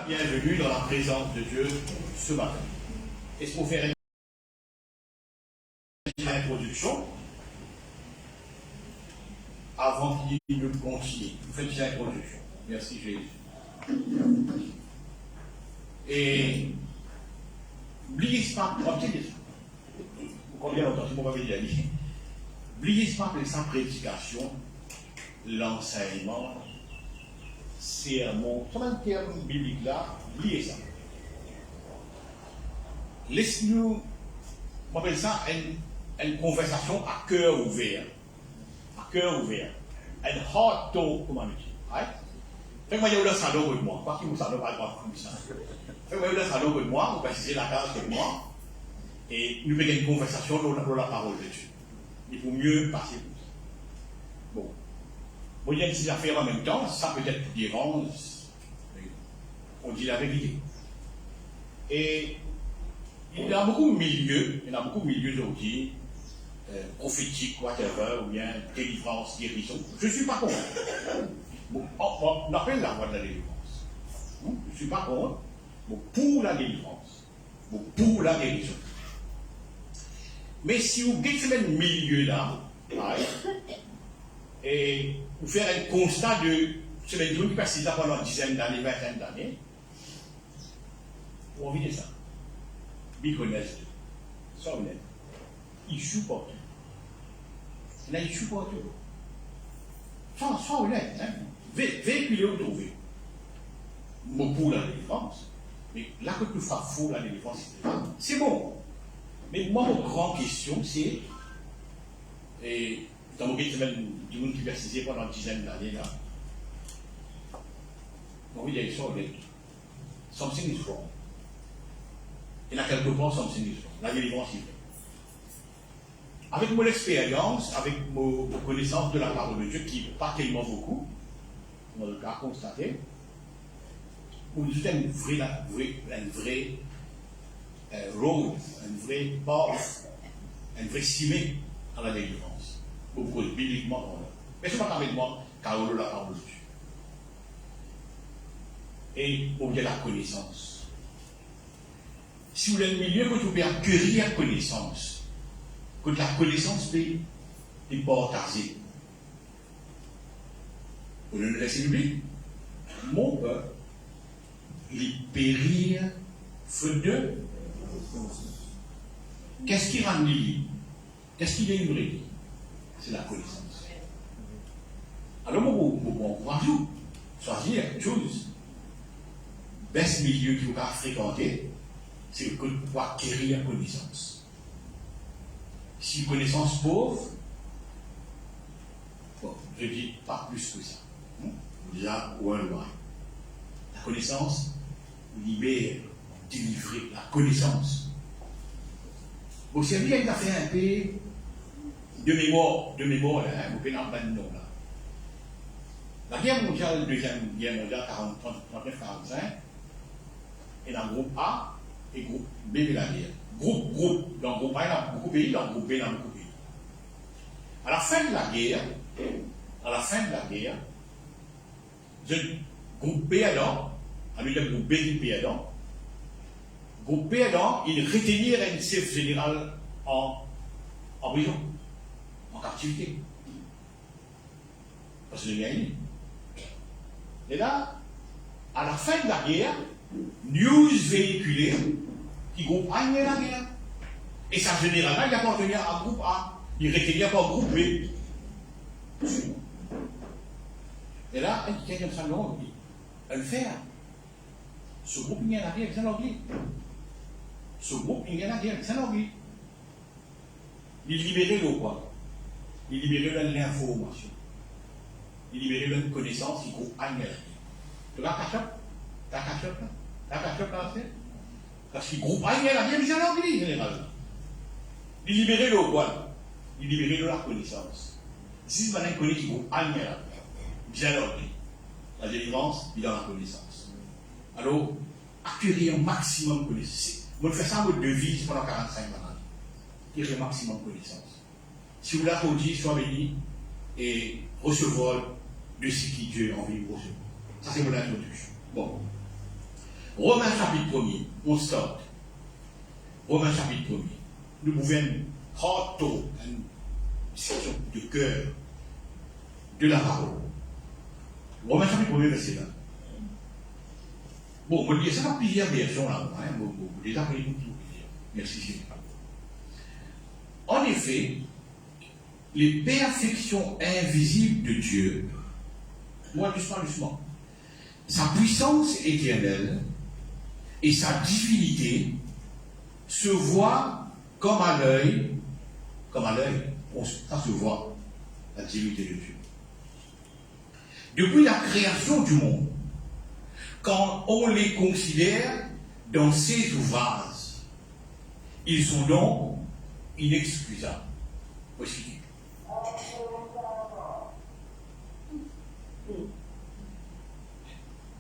bienvenue dans la présence de Dieu ce matin. Est-ce qu'on fait une introduction avant qu'il ne continue? Vous faites une introduction. Merci Jésus. Et n'oubliez pas, combien longtemps, si vous m'avez dit, n'oubliez pas que sa prédication, l'enseignement, sermon, c'est un terme biblique là, oubliez ça. Laissez-nous, on appelle ça une conversation à cœur ouvert. À cœur ouvert. Un heart talk, comment on dit. Right? Faites-moi le salon de moi. Pas qu'il vous salon pas comme ça. Faites-moi le salon de moi, vous précisez la case de moi. Et nous faisons une conversation dans la parole de Dieu. Il faut mieux passer pour ça. Bon. Bon, il y a une petite affaire en même temps, ça peut-être dérange. On dit la vérité. Et il y a beaucoup de milieux, aujourd'hui, prophétiques, whatever, ou bien délivrance, guérison. Je ne suis pas contre. Bon, on appelle la voie de la délivrance. Je ne suis pas contre. Bon, pour la délivrance. Bon, pour la guérison. Mais si vous êtes dans le milieu là, et vous faites un constat de ce que qui passe là pendant une dizaine d'années, vingtaine d'années, vous envie de ça. Ils connaissent, ça honnête. Ils supportent. Là, ils supportent. Sois honnête, hein. Véhiculez ou trouver. Pour la délivrance. Mais là que tu fasses faux la délivrance, c'est bon. Mais moi, mon grande question, c'est, et dans mon semaine du monde qui persistait pendant une dizaine d'années, là, on va dire, ils sont honnêtes. Something is wrong. Et là, quelque part, something is wrong. La délivrance, il fait. Avec mon expérience, avec mon connaissance de la parole de Dieu, qui n'est pas tellement beaucoup, on a constaté, pour nous donner une vraie road, un vrai path, un vrai cimet à la délivrance. Beaucoup de bibliquement, mais ce n'est pas avec moi, car on a la parole de Dieu. Et on y a la connaissance. Si vous êtes le milieu, que vous pouvez acquérir la connaissance, que la connaissance est partagée. Vous ne laissez l'oublier. Mon peuple, il périr faute de. Qu'est-ce qui rend lié? Qu'est-ce qui est livré? C'est la connaissance. Alors, moi, vous choisir quelque chose. Best milieu qu'il faut fréquenter, c'est que pour acquérir la connaissance. Si connaissance pauvre, bon, je dis pas plus que ça. Là, ou un loin. La connaissance libère, délivrer la connaissance. Bon, c'est bien qu'il a fait un peu de mémoire, hein, vous pouvez en bas de nom là. La guerre mondiale, deuxième guerre mondiale, 39-45, et dans le groupe A et groupe B de la guerre. Groupe, dans le groupe A, il y a beaucoup de pays, dans le groupe B, il y a beaucoup de pays. À la fin de la guerre, le groupe B alors, avec le groupe B du B alors, groupe B alors, il retenir un chef général en prison, en captivité. Parce qu'il y a une. Et là, à la fin de la guerre, news véhiculée, qui groupe A est la guerre. Et sa général, il appartenait à groupe A. Il retenir pas groupe B. Et là, il y a comme ça, non, elle fait. Ce groupe, il y a la guerre, c'est l'anglais. Ce groupe, il y a la guerre, c'est l'anglais. Il libérait le quoi? Il libérait l'information. Il libérait une connaissance qui groupe A, il y a la guerre. Tu la cachette, là, c'est. Parce qu'il groupe A, il y a la guerre, c'est l'anglais, généralement. Il libérait le quoi? Il libérait de la connaissance. Si vous avez connu qui groupe A, il y a la guerre. Bien l'anglais. La délivrance, il y a la connaissance. Alors, acquérir un maximum de connaissances. Vous faites ça votre devise pendant 45 ans. Acquérir un maximum de connaissances. Si vous l'applaudissez, soit béni et recevoir de ce qui Dieu a envie de recevoir. Ça, c'est mon introduction. Bon. Romains chapitre 1er, on start. Romains chapitre 1er. Nous pouvons heart une section de cœur de la parole. Romains chapitre 1er, verset 1. Bon, on dit ça dans plusieurs versions là. Déjà, on tout. Merci, Seigneur. En effet, les perfections invisibles de Dieu, moi doucement, sa puissance éternelle et sa divinité se voient comme à l'œil, ça se voit, la divinité de Dieu. Depuis la création du monde, quand on les considère dans ses ouvrages, ils sont donc inexcusables. Aussi.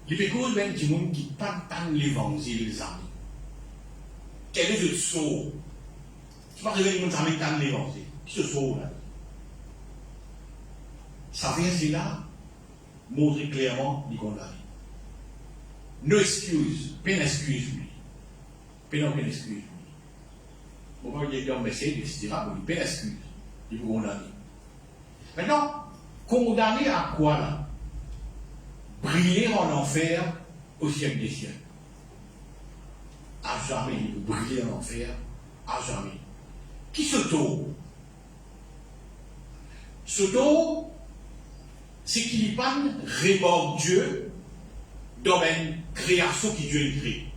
Les pécos même du monde qui partent l'évangile, les amis. Quel est le saut? Tu vas révéler mon ami dans l'évangile. Qui se sauve là? Ça vient c'est là, montrer clairement du condamné. No excuse, pas d'excuse, lui. Pas aucune excuse, lui. Vous voyez, il y a un message, etc. Vous lui pas d'excuse. Il vous condamne. Maintenant, condamné à quoi là? Briller en enfer au siècle des siècles. À jamais, il peut briller en enfer, à jamais. Qui se sauve? Se sauve, c'est qu'il n'y a pas remords Dieu dans une création qui Dieu a créée.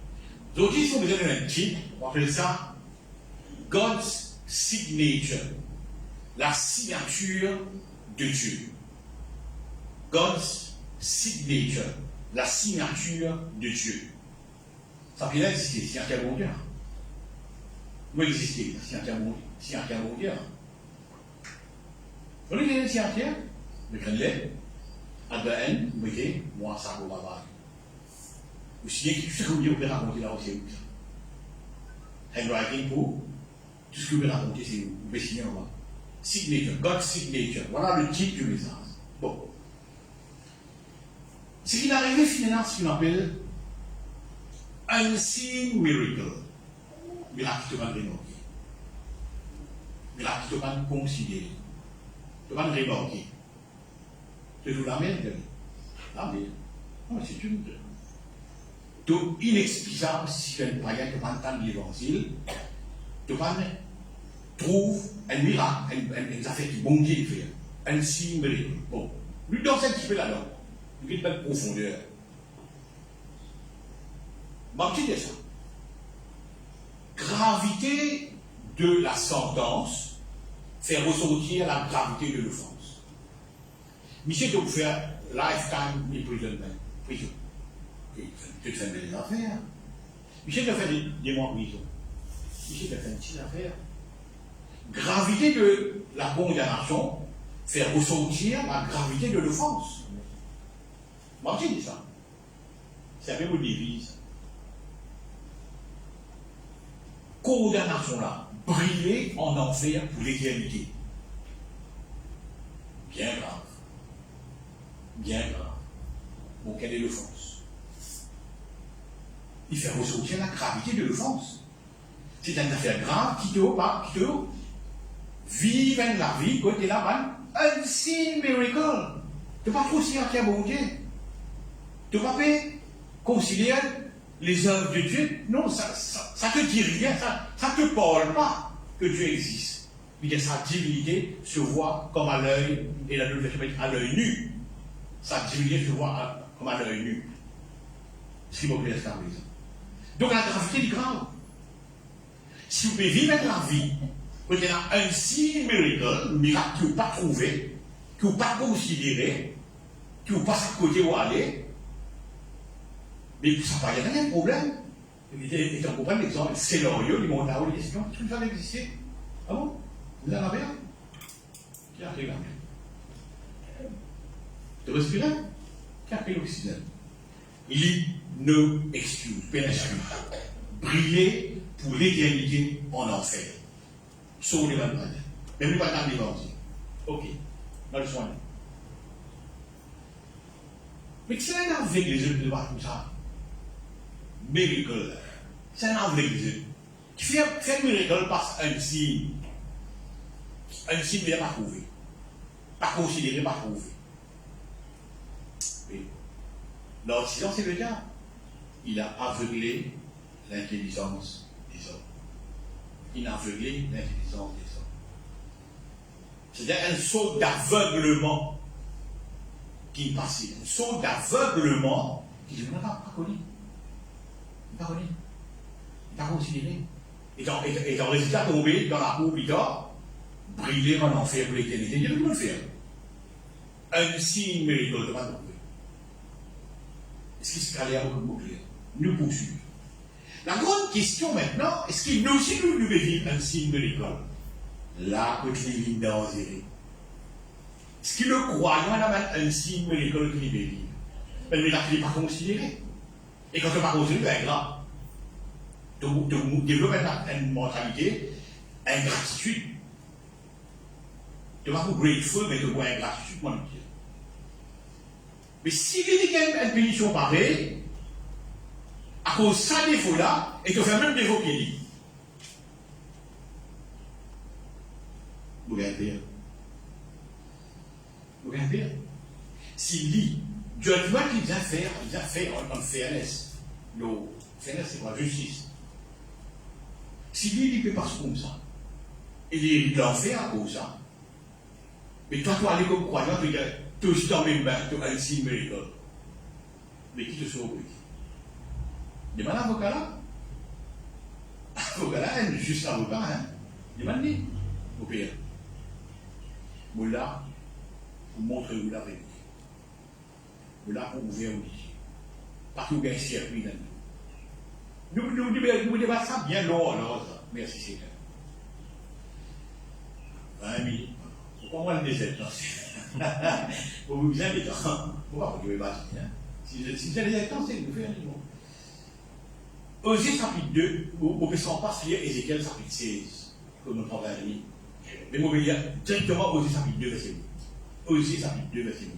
Donc, si vous avez un titre, on appelle ça God's signature, la signature de Dieu. God's signature, la signature de Dieu. Ça peut exister, c'est un cas mondial. Vous existez, c'est un cas mondial. Vous voulez c'est un cas? Le Grenlet, ADN, vous mettez, moi, ça va pas. Ou sinon, tout ce que vous pouvez raconter là aussi, c'est où ça? Handwriting pour tout ce que vous pouvez raconter, c'est où? Vous pouvez signer en bas. Signature, God's signature. Voilà le titre du message. Bon. Ce qui est arrivé finalement, ce qu'on appelle unseen miracle. Miracle qui te va remarquer. Miracle qui te va considérer. Tu vas remarquer. C'est toujours la merde. La merde. Non, mais c'est une. Donc, inexplicable si tu es un païen qui va entendre l'évangile, tu vas trouver un miracle, un affaire qui bon Dieu fait. Un signe miracle. Bon. Lui, dans un petit peu là-dedans. Une belle profondeur. Manquez de ça. Gravité de la sentence fait ressortir la gravité de l'offense. Michel doit faire lifetime imprisonment. Prison. Tu fais des affaires. Michel doit faire des mois en prison. Michel doit faire une petite affaire. Gravité de la condamnation fait ressortir la gravité de l'offense. Martin dit ça. C'est un peu une devise. Condamnation là, briller en enfer pour l'éternité. Bien grave. Bien grave. Bon, quelle est l'offense? Il fait ressortir la gravité de l'offense. C'est une affaire grave qui te vive la vie, côté là-bas, un signe miracle. Tu ne peux pas considérer bon Dieu. Tu ne peux pas considérer les œuvres de Dieu. Non, ça ne te dit rien, ça ne te parle pas que Dieu existe. Mais sa divinité se voit comme à l'œil, et la nouvelle version à l'œil nu. Sa divinité se voit comme à l'œil nu. Si vous plaît, ça donc la gravité est grave. Si vous pouvez vivre la vie, vous avez un signe miracle que vous n'avez pas trouvé, que vous n'avez pas considéré, que vous passez à côté où aller, mais ça va, il n'y a rien de problème. Et on comprend l'exemple, scénario, les montages, les questions, tout ça existait. Ah bon? Vous en avez un? Qui a pris la mer? De respirer? Qui a pris l'oxygène? Il y a no excuse, pas d'excuse. Briller pour l'éternité en enfer. Sauf les malades. Même pas dans l'évangile. Ok, dans le soin. Mais qu'est-ce qu'il y a avec les œuvres de voir comme ça? miracle. C'est un aveugle. Qui fait miracle par un signe. Un signe n'est pas trouvé. Pas considéré, pas trouvé. Oui. L'Occident, c'est le cas. Il a aveuglé l'intelligence des hommes. Il a aveuglé l'intelligence des hommes. C'est-à-dire un saut d'aveuglement qui est passé. Un saut d'aveuglement qui dit, on n'a pas connu. Il n'a pas connu. Il n'a pas considéré. Et en résultat, tombé dans la cour, briller en enfer pour l'éternité. Il y a tout le faire. Un signe miraculeux de pas trouver. Est-ce qu'il se calait à beaucoup de nous poursuivre? La grande question maintenant, est-ce qu'il nous aussi nous devons vivre un signe miraculeux? Là, quand il est dangereux. Est-ce qu'il le croyant a un signe miraculeux qu'il est vivre? Mais là, il n'est pas considéré. Et quand il n'est pas considéré, c'est grave. Donc, développer une mentalité, ingratitude. Tu ne vas pas grateful, mais tu vas ingratitude, mon Dieu. Mais s'il y a une pénition pareille, à cause de ça défaut-là, et tu fais même défaut qu'il dit, vous regardez. Vous regardez. S'il dit, Dieu doit qu'il a fait en fairness. Non, fairness, c'est quoi? Justice. S'il dit, il peut passer comme ça. Il l'a fait à cause de ça. Mais toi, tu aller comme croyant, tu es aussi dans mes mains, tu as un signe miracle. Mais qui te sauve? Demande à l'avocat là. L'avocat là, un juste avocat, hein. Demande-lui. Au pire. Vous là, vous montrez où la vérité. Vous là pour ouvrir au lit. Parce que vous avez un circuit dans nous. Nous débattons ça bien long alors. Merci Seigneur. 20 minutes. Pourquoi moi le désert? Pour vous bien des temps. Pourquoi vous ne pouvez pas dire? Si vous avez des temps, c'est que vous faites un niveau. Osée chapitre 2, vous ne pouvez pas lire Ézéchiel chapitre 16, comme notre ami. Mais vous pouvez lire directement Osée chapitre 2, verset 8. Osée chapitre 2, verset 8.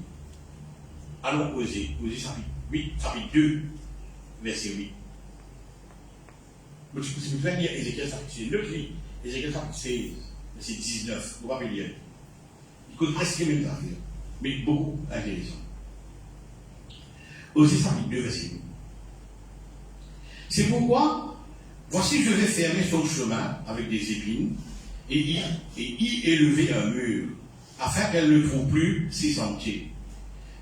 Allons Osée chapitre 2, verset 8. Si vous pouvez lire Ézéchiel chapitre 16, le lit, Ézéchiel chapitre 16, verset 19, vous ne pouvez pas lire. Il cause presque les mêmes affaires, mais beaucoup intéressant. Osée chapitre 2, verset 8. C'est pourquoi, voici je vais fermer son chemin avec des épines et y élever un mur, afin qu'elle ne trouve plus ses sentiers.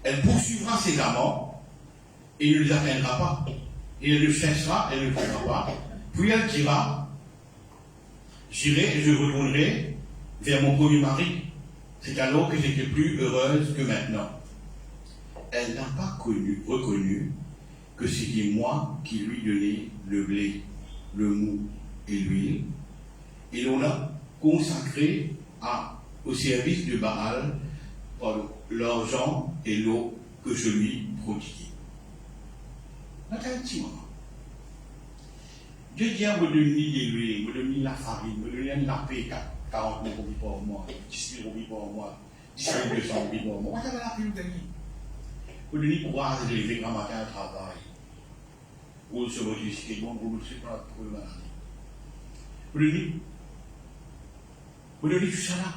Elle poursuivra ses amants et ne les atteindra pas. Et elle le cherchera, elle ne le trouvera pas. Puis elle dira, j'irai et je retournerai vers mon premier mari. C'est alors que j'étais plus heureuse que maintenant. Elle n'a pas reconnu que c'était moi qui lui donnais le blé, le mou et l'huile, et l'on a consacré au service de Baal l'argent et l'eau que je lui prodiguais. Attends un petit moment. Dieu dit à vous donner de l'huile, vous donner la farine, vous donner la paix, 40 000 roupies par mois, 10 000 roupies par mois, 10 200 roupies par mois. Vous avez la paix, vous gagnez. Vous donnez courage de lever grand matin au travail. Ou sur votre disque, vous ne savez pas pour le maladie. Vous donnez tout ça là.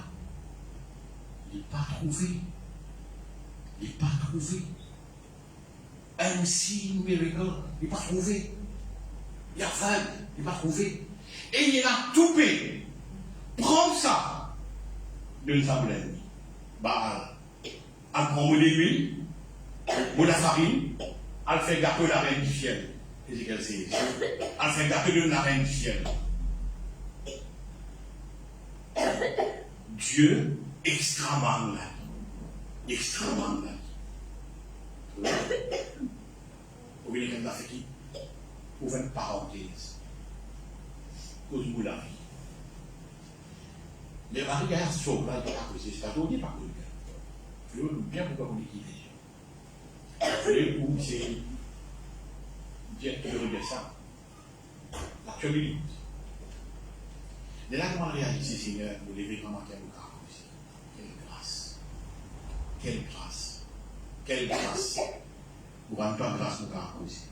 Il n'est pas trouvé. Il n'est pas trouvé. Un signe miracle, il n'est pas trouvé. Il y a vague, il n'est pas trouvé. Et il a tout payé. Prends ça. De sa plaine. Baal. Elle prend mon d'huile, mon la farine, elle fait gâteau la reine du ciel. Ézéchiel 16. Elle fait gâteau de la reine du ciel. Dieu extrêmement là. Extrêmement là. Vous voyez comme ça fait qui? Pour faire une parenthèse. Cause-moi la vie. Les maris gagnent sauve là, ils ne pas causer. C'est pas tout dit par contre. Je veux bien pourquoi vous l'équipez. Je veux où c'est. Je regarde ça. L'actualité. De là, comment réaliser, Seigneur, vous levez comment quelle grâce. Quelle grâce. Quelle grâce. Quelle grâce. Vous rendez pas grâce pour grâce.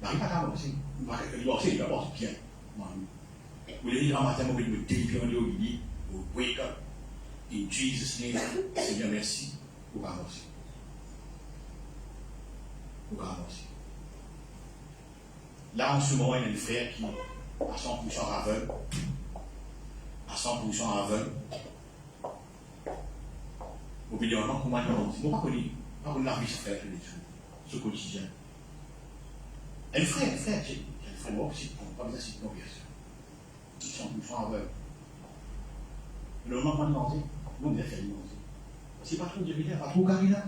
n'arrive pas à avancer. Il va divorcer, il va avoir bien. Vous voulez dire, matin, vous me délivrer, il dit, wake up. In Jesus' name, Seigneur, merci. Pour avancer. Pour avancer. Là, en ce moment, il y a un frère qui est à 100% aveugle. À 100% aveugle. Au bout d'un moment, comment il avance? Il ne faut pas connaître la vie sur faire ce quotidien. Un frère, j'ai un frère, pas besoin de citer bien sûr. Ils sont aveugles. Le moment qu'on demande, nous, on a fait demander. C'est pas trop difficile, pas trop carré là.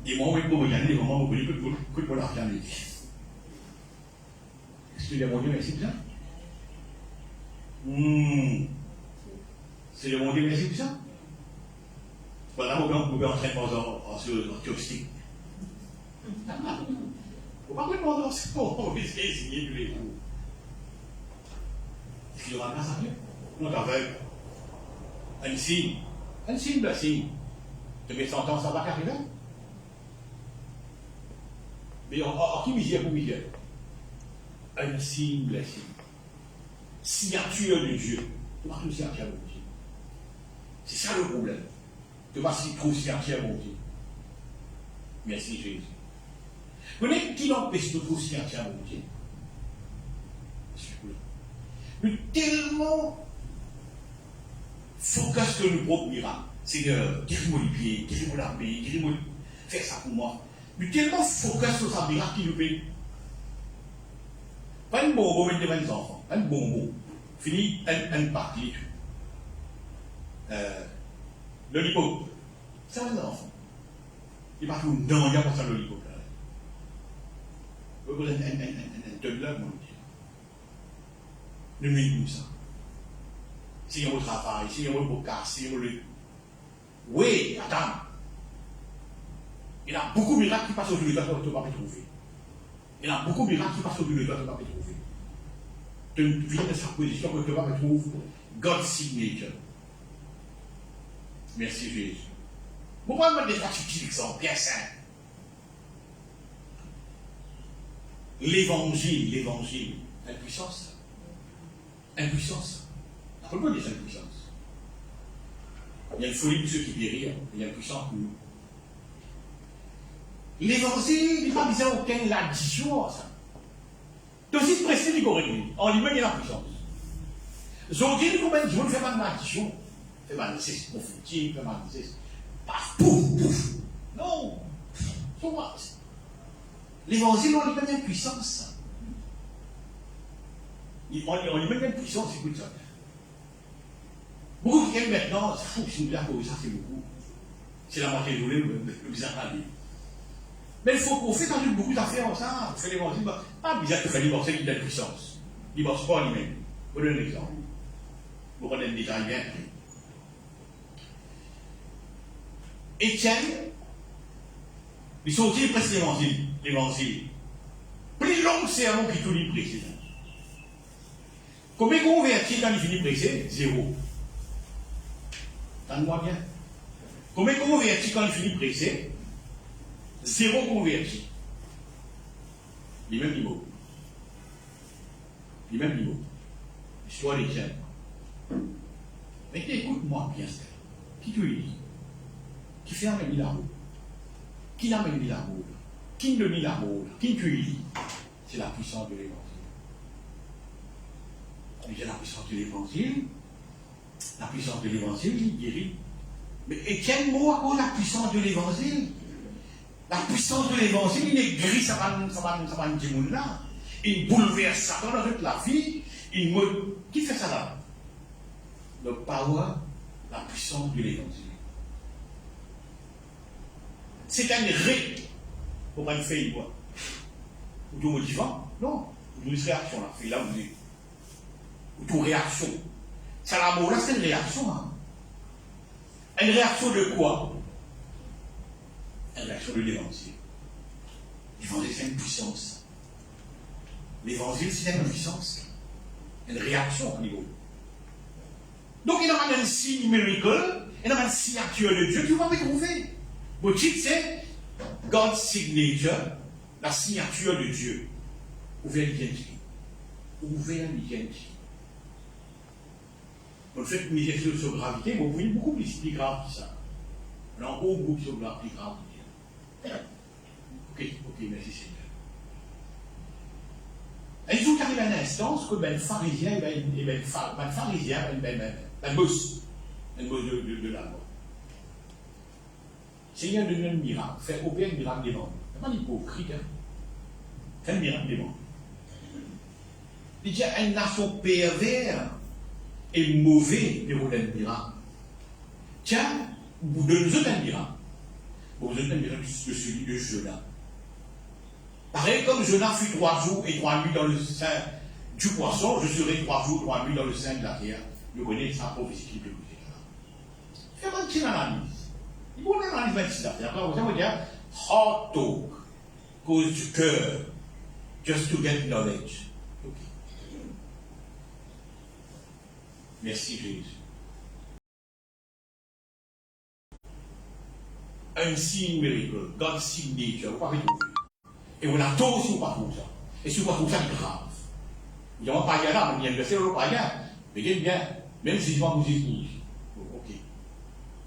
Et moi, oui, pour regarder les moments où vous voulez que pour la regarder. Est-ce que mon Dieu, merci pour ça? C'est le mon Dieu, merci pour ça? Voilà, vous pouvez entrer sur le joystick. Vous ne pouvez pas demander ce qu'on va essayer de les coups. Est-ce qu'il y aura un massacre? Non, t'aveugle. Un signe, le signe. De mes sentences, ça va arriver. Mais en qui misère pour misère? Un signe, le signe. Signature de Dieu. Tu marques le signature de Dieu. C'est ça le problème. Tu vas s'y trouver signature de Dieu. Merci Jésus. Vous connaissez qui l'empêche de trouver signature de Dieu? Mais tellement focus que nous propres miracles. Seigneur, guéris-moi les pieds, guéris-moi la main, guéris-moi, fais ça pour moi. Mais tellement focus sur sa miracle qui nous fait. Pas un bonbon devant les enfants, pas un bonbon. Fini, un parti. Lollipop. C'est un enfant. Il va tout dans il y a pas ça lollipop. Vous voulez un toddler, mon Dieu. Ne mets-nous ça. Si on travaille, si on veut casser, si on veut. Oui, attends. Il y a beaucoup de miracles qui passent au-dessus de toi, tu ne vas pas trouver. Il y a beaucoup de miracles qui passent au-dessus de toi, tu ne vas pas trouver. Tu viens de sa position que tu ne vas pas trouver. God's signature. Merci Jésus. Pourquoi me mettre des pratiques qui sont bien simples? L'évangile, impuissance. Impuissance. On peut pas dire impuissance. Il y a une folie pour ceux qui guérirent, il y a une puissance pour nous. L'évangile, il n'est pas besoin aucune addition à ça. Tu aussi pressé du corrigé. En lui-même, il y a la puissance. Aujourd'hui, combien de jours, il fait pas d'addition. Il fait pas de cesse pour foutir, il fait pas de cesse. Paf, pouf, pouf. Non. L'évangile, on lui donne une puissance. On lui met une puissance, écoute ça. Beaucoup qui aiment maintenant, c'est fou, si nous avons ça, c'est beaucoup. C'est la moitié de journée, le bizarre à dire. Mais il faut qu'on fait quand même beaucoup d'affaires, ça. On fait l'évangile, pas bizarre que faire divorcer qui donne puissance. Divorce pas lui-même. Je vous donne un exemple. Vous prenez le détail bien. Étienne, il sortit presque l'évangile. Plus long sermon qui tout lui prêché. Combien de convertis quand il finit prêcher? 0. Entendez-moi bien. Combien de convertis quand il finit prêcher? 0 converti. Les mêmes niveaux. Les mêmes niveaux. L'histoire d'Étienne. Mais écoute-moi bien, Stella. Qui tu es? Qui fait amener l'amour? Qui l'amène l'amour? Qui ne met l'amour? Qui tu es? C'est la puissance de l'évangile. C'est la puissance de l'évangile. La puissance de l'évangile, il guérit. Mais Étienne, moi, à cause de la puissance de l'évangile, la puissance de l'évangile, il guérit, ça va me dire là. Il bouleverse Satan dans toute la vie. Qui fait ça là? Le power, la puissance de l'évangile. C'est une règle pour pas une faire une voix. Ou tout motivant? Non. Ou une réaction là. Fait là, vous dites. Ou toute réaction. Ça l'amour là, c'est une réaction. Hein. Une réaction de quoi? Une réaction de l'évangile. L'évangile, c'est une puissance. L'évangile, c'est une puissance. Une réaction au niveau. Donc, il y a un signe miracle, il y a un signature de Dieu, tu vas me trouver. Le titre, c'est God's signature, la signature de Dieu. Ouvert l'identité. Ouvert l'identité. Donc, faites une question sur gravité, vous voyez beaucoup plus grave que ça. Alors, au groupe sur la plus grave. Ok, merci Seigneur. Et il faut qu'arrive à l'instance que le pharisien, le pharisien, la bosse de la mort. Seigneur, donne un miracle, fait opérer un miracle des morts. C'est pas l'hypocrite, hein. Fait un miracle des morts. Il dit à une nation pervers et mauvais de vous donner un miracle. Tiens, vous donnez un miracle. Vous donnez un miracle de celui de Jonas. Pareil comme Jonas fut 3 jours et 3 nuits dans le sein du poisson, je serai 3 jours, 3 nuits dans le sein de la terre. Vous connaissez sa prophétie qui peut vous dire. Faites une petite analyse. Il faut une analyse ici. Après, vous allez dire, hard talk, cause du cœur, just to get knowledge. Ok. Merci Jésus. Un signe miracle, God's signature, vous ne pouvez pas trouver. Et on a tôt si on ne pas trouver ça. Et si on ne pas trouver ça, c'est grave. Il n'y a pas de là, mais il y a un verset où pas bien. Mais bien, même si je vais vous dire, ok.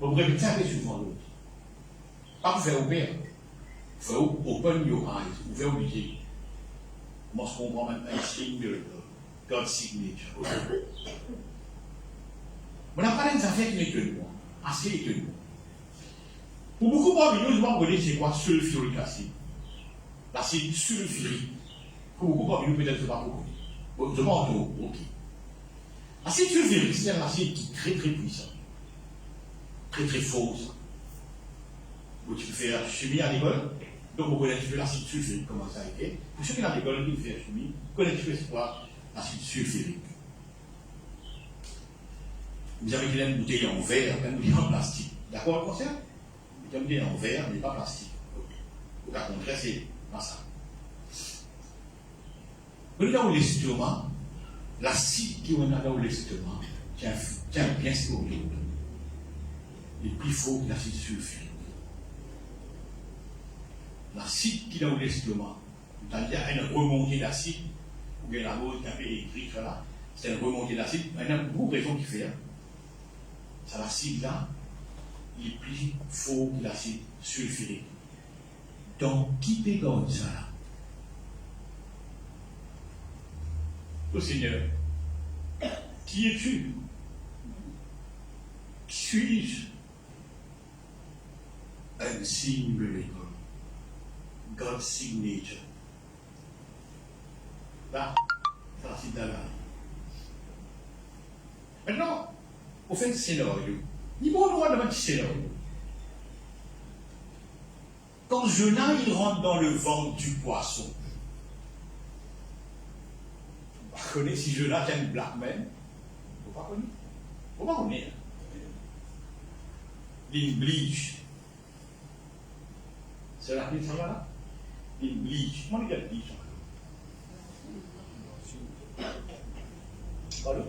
Vous répétez ça souvent l'autre. Pas pour faire ouvert. Il faut open your eyes, ouvrir au budget. Moi, je comprends maintenant un signe miracle, God's signature. On n'a pas des affaires qui étonnent, assez étonnant. Pour beaucoup parmi nous, je vais vous dire c'est quoi sulfurique acide. L'acide sulfurique. Pour beaucoup parmi nous, peut-être que ce n'est pas beaucoup. Bon, je m'en trouve, ok. L'acide sulfurique, c'est un acide qui est très très puissant. Très très fort. Vous pouvez faire chimie à l'école, donc vous connaissez l'acide sulfurique, comment ça a été. Pour ceux qui sont à l'école, qui font chimie, vous connaissez quoi l'acide sulfurique. Vous avez une bouteille en verre, une bouteille en plastique. D'accord, le concept? Une bouteille en verre, mais pas plastique. Au cas contraire, c'est pas ça. Vous voyez dans l'estomac, l'acide qui est dans l'estomac tient bien sur l'eau. Il est plus fort que l'acide sulfurique. L'acide qui est dans l'estomac, c'est-à-dire une remontée d'acide, ou bien la mode qui a fait écrit, voilà, c'est une remontée d'acide, il y a beaucoup de raisons qui fait. C'est l'acide là, il est plus fort que l'acide sulfurique. Donc, qui pégonne ça là? Au Seigneur, qui es-tu? Qui suis-je? Un signe miracle. God's signature. Là, c'est l'acide là. Maintenant, on fait un scénario. Il va droit de un petit scénario. Quand Jonas il rentre dans le ventre du poisson, vous connaissez si Jonas est un black man, vous ne pas connaître. Vous ne pas connaître. Il bleach. C'est la clé de ça là? Il bleach. Comment il y a bleach encore? Pardon?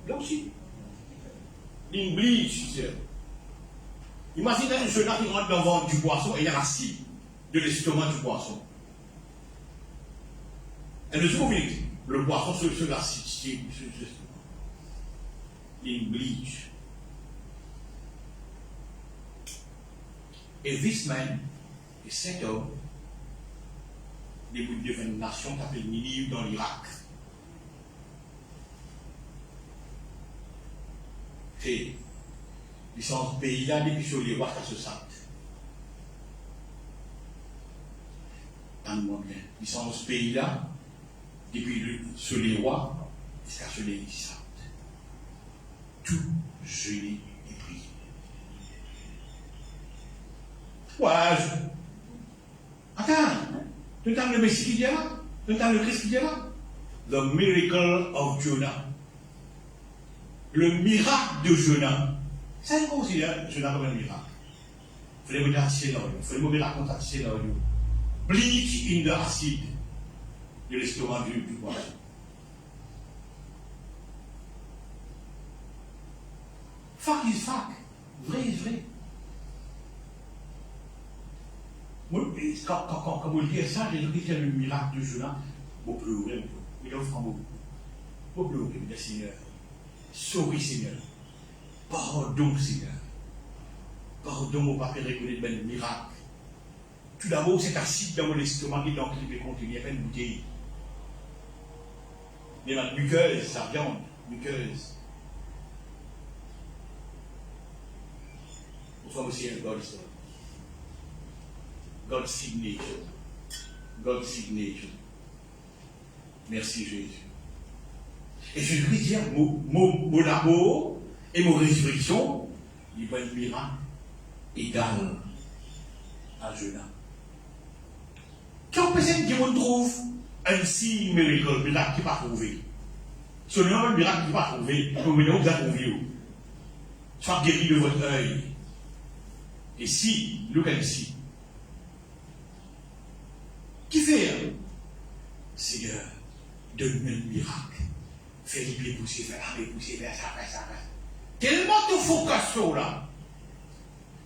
Blanchi. Il bleach, c'est. Imaginez un Jonas qui rentre dans le ventre du poisson et il y a l'acide de l'estomac du poisson. Et le second minute, le poisson sur l'acide, c'est l'estomac. Il bleach. Et this man, et cet homme, début de une nation qui s'appelle Ninive dans l'Irak. C'est ils sont en pays-là, depuis sur les rois qui se sentent. Entendez-moi bien. Ils sont en ce pays-là, depuis sur les rois, jusqu'à sur les sentent. Tout jeûner et prier. Ouais, attends, tu entends le Messie qui dit là? Tu entends le Christ qui dit là? The miracle of Jonah. Le miracle de Jonas. Ça, je considère Jonas comme un miracle. Il fallait me dire scénario. Il fallait me raconter un scénario. Bleach in the acid de l'estomac du poisson. Fact is fact. Vrai is vrai. Quand vous le dites ça, j'ai dit qu'il y a le miracle du jour là. Vous pleurez, mais là, vous pleurez, mais Seigneur. Sauve, Seigneur. Pardon, Seigneur. Pardon, mon papa, reconnaître le miracle. Tout d'abord, c'est acide dans mon estomac qui donc il peut contenir une bouteille. Mais ma muqueuse, sa viande, muqueuse. Bonsoir, aussi un God story. God's signature. God's signature. Merci Jésus. Et je lui dire, mon amour et mon résurrection, il va être miracle égal à Jonah. Quand personne qui me trouve un signe miracle qui va trouver. Ce n'est pas un miracle qui va trouver, vous me vous a trouvé. Soit guéri de votre œil. Et si, look at ici. Qui fait Seigneur, donne-moi un miracle. Fais les pieds pousser, fais les pousser, fais ça. Tellement de focus là.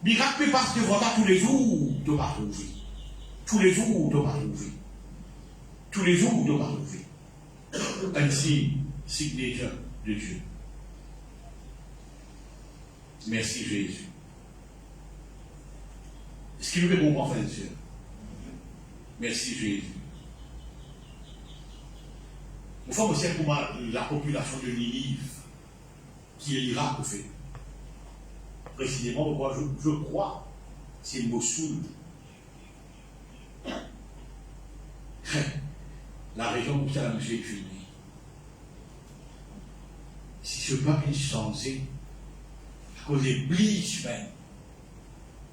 Miracle peut passer devant toi tous les jours, tu vas trouver. Tous les jours, tu vas trouver. Tous les jours, tu vas trouver. Un signe, signature de Dieu. Merci Jésus. Est-ce qu'il nous répond, frères et sœurs? Merci Jésus. Nous sommes aussi pour la population de Ninive, qui est l'Irak, au fait. Précisément, pourquoi je crois, c'est Mossoul. La région où ça a été filmé. Si ce peuple est censé, à cause des bliches même,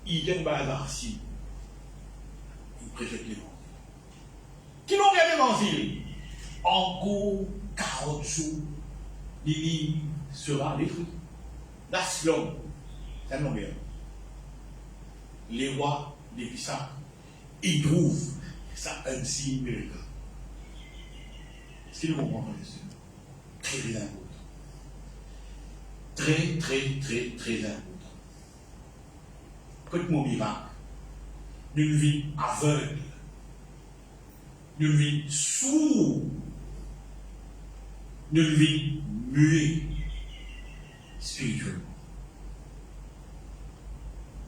il y a une bagarre-ci, il préfère l'évangile. Qui n'ont rien l'évangile? Encore 40 jours, l'île sera détruite. L'Aslom, c'est un nom bien. Les rois, les puissants, ils trouvent ça un signe miracle. Est-ce qu'ils vont comprendre ça? Très important. Très important. Quand mon miracle, d'une vie aveugle, d'une vie sourde, d'une vie muette, spirituellement.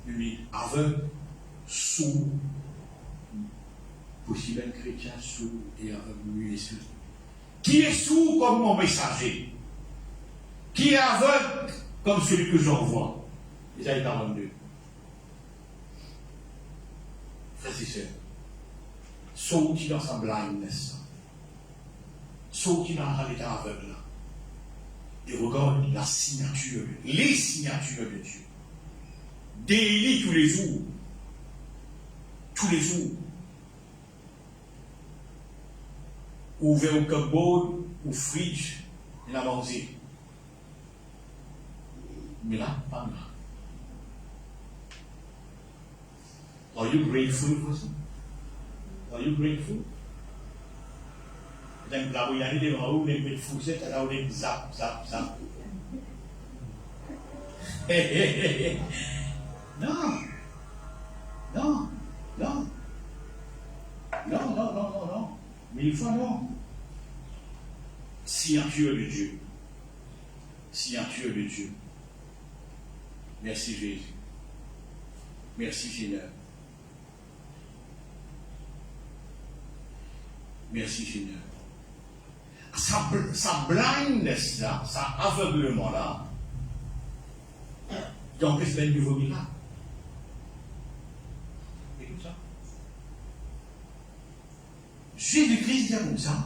D'une vie aveugle, sourde, possible un chrétien sourd et aveugle, muet et spirituel. Qui est sourd comme mon messager? Qui est aveugle comme celui que j'envoie? Isaïe 42. Frères et sœurs, sautis dans sa blindness, sautis dans l'état aveugle, et regarde la signature, les signatures de Dieu. Délit tous les jours. Tous les jours. Ouvert au cupboard, au fridge, et la manger. Mais là, pas là. Are you grateful for ça? Are you grateful? Dan là où il y a des gens qui ont foussé, là où ils zap. Non. Mille fois non. Signature de Dieu. Signature de Dieu. Merci Jésus. Merci Seigneur. Merci Seigneur. Sa blindness là, sa aveuglement là, il empêche un nouveau miracle. Et tout ça. Jésus-Christ dit comme ça,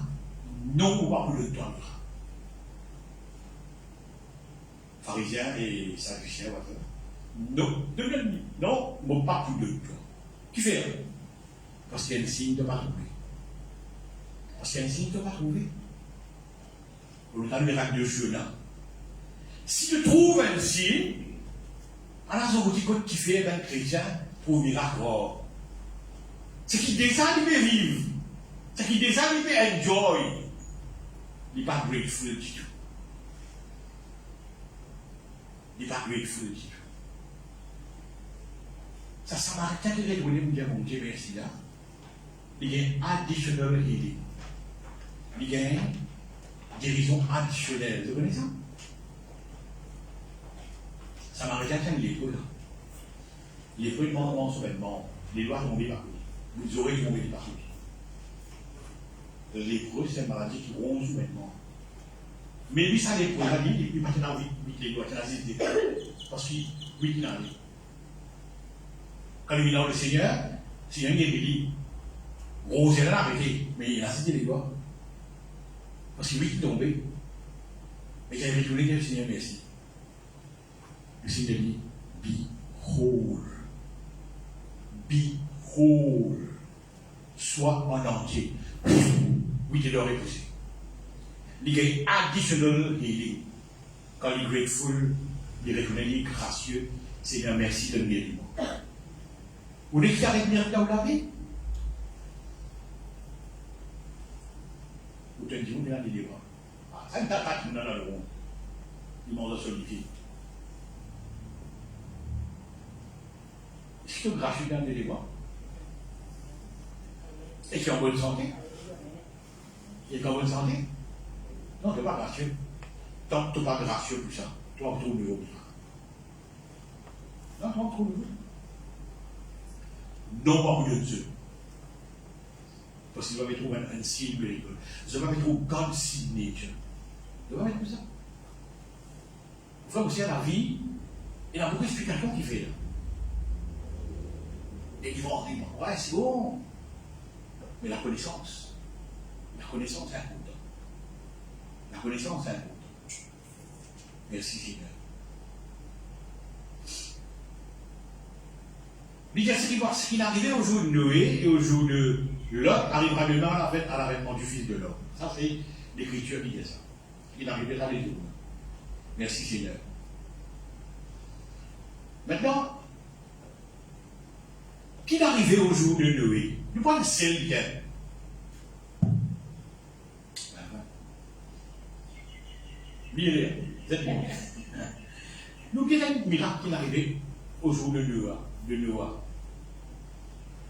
non, on va pour le temps. Pharisiens et Sadducéens, non, non, on pas pour le temps. Qui fait? Parce qu'il y a un signe de pas trouver. Parce qu'il y a un signe de pas trouver. Pour le temps, le miracle de Jonah. Si tu trouves un signe, alors on vous dit que tu fais un chrétien pour le miracle. C'est qui déjà il peut vivre. C'est qui déjà il peut enjoy. Il n'est pas grateful du tout. Il n'est pas grateful du tout. Ça Samaritain qui est retourné pour dire mon Dieu, merci là. Il y a un additional healing. Il y a une guérison additionnelle. Vous connaissez ça? Samaritain qui est lépreux là. Lépreux demande en souverainement. Les doigts tombés par lui. Vous aurez tombé par lui. Lépreux, c'est une maladie qui ronge souverainement. Mais lui, ça lépreux, il va tenir vite les doigts, il a hésité. Parce qu'il il a dit. Quand il vient dans le Seigneur il dit, gros, c'est là arrêté, mais il a cité les doigts. Parce que lui, il est tombé. Mais il avait tourné, le Seigneur, merci. Le Seigneur dit, be whole. Be whole. Sois en entier. Oui, tu dois repousser. Il y a additional healing. Quand il est grateful, il est reconnaît, gracieux. Seigneur, merci de me guérir. Vous décrivez avec miracle là où la vie? Vous te dites, vous venez de dire, ça ne t'a pas dans le rond. Il m'en a sollicité. Est-ce que gratuit dans les débats? Et qui est en bonne santé? Il est en bonne santé? Non, tu n'es pas gracieux. Tant que tu n'es pas gracieux pour ça, tu vas retrouver le nouveau. Non, tu vas retrouver le nouveau. Non pas pour Dieu. Parce qu'il va mettre un signe de l'école. Je vais mettre God's signature. Je vais mettre ça. Vous voyez aussi à la vie, il y a beaucoup d'explications qu'il fait là. Et ils vont dire, ouais, c'est bon. Mais la connaissance est importante. La connaissance est importante. Merci Seigneur. Il y a ce qui est arrivé au jour de Noé et au jour de Lot arrivera demain à l'avènement du fils de l'homme. Ça, c'est l'écriture qui dit ça. Il arrivait là les deux. Merci Seigneur. Maintenant, qui est arrivé au jour de Noé? Nous parlons de celle qui est. Bien, vous êtes bon. Nous, quel est le miracle qui est arrivé au jour de Noé?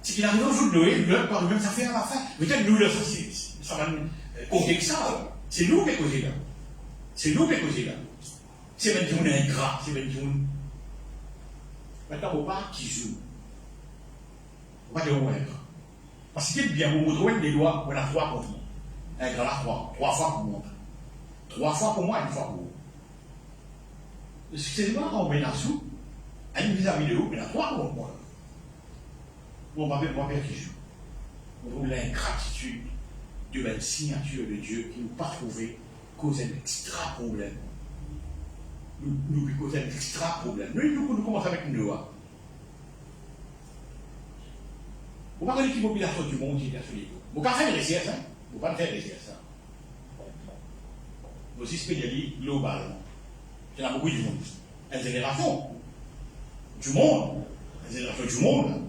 C'est qu'il arrive au jour de Noé, Noé par lui-même, ça fait à la fin. Peut-être nous, ça va compter que ça. C'est nous qui est causé là. C'est nous qui est causé là. C'est même qu'on est ingrat, c'est même qu'on. Maintenant, on va qui joue. On va dire qu'on est ingrat. Parce qu'il est bien, vous trouvez des doigts, on a 3 pour vous. Ingrat là, 3. 3 fois pour moi. 3 fois pour moi, 1 fois pour vous. C'est pas quand on met la soupe, une vis-à-vis de vous, mais il y a 3 pour moi. On va faire qui joue. On trouve l'ingratitude de la signature de Dieu qui ne nous pas trouvé cause un extra problème. Nous cause un extra problème. Nous commençons avec Noah. Vous ne pouvez pas dire qu'il y a une population du monde qui est sur les dos. Vous ne pouvez pas faire des recherches, hein? Vous ne pouvez pas faire des recherches, ça. Vous aussi spécialisez globalement. Il y en a beaucoup du monde. Une génération du monde. Une génération du monde.